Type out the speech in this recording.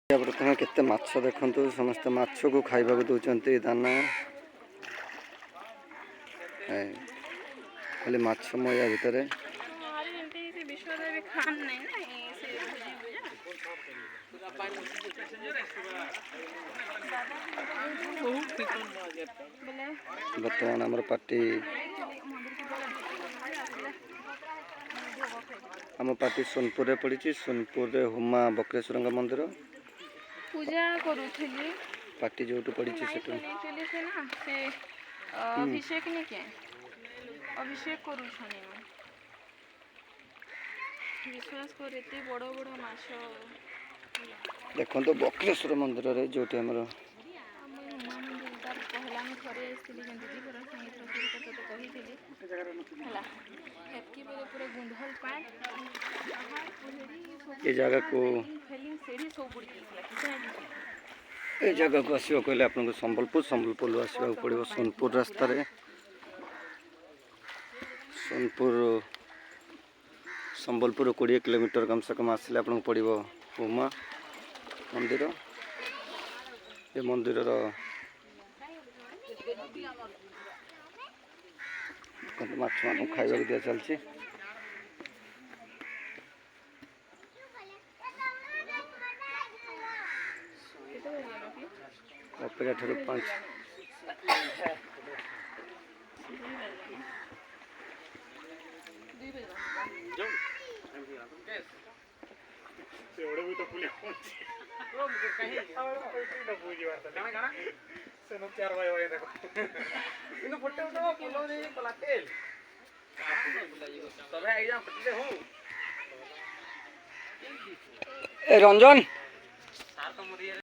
प्रथम केते माछ देखंतु समस्त माछ को खाइबा को दउचंती दाना खाली माछ मया भितर बर्तमान आमर पार्टी आम पार्टी सोनपुर रे पड़ी। सोनपुर रे हुमा बक्रेश्वर मंदिर पूजा करूथली पार्टी जो पड़ी से अभिषेक नहीं के अभिषेक करूछनी विश्वास कर एते बड़ बड़ माछ देखो तो बक्रेश्वर मंदिर रे जो हमर पहला में थरे आसली दीदी घर संगीत तो कही पूरा गुंधल पाए ये जगह को ये जगह को आसवा कहले आपन संबलपुर आसवा पड़ो सोनपुर रास्ता रे सोनपुर संबलपुर 20 किलोमीटर कम से कम आसले आपन पड़ो उमा मंदिर। ये मंदिर माछ मान खाइबा दिया चलती अपेक्षा ठार 5 रंजन।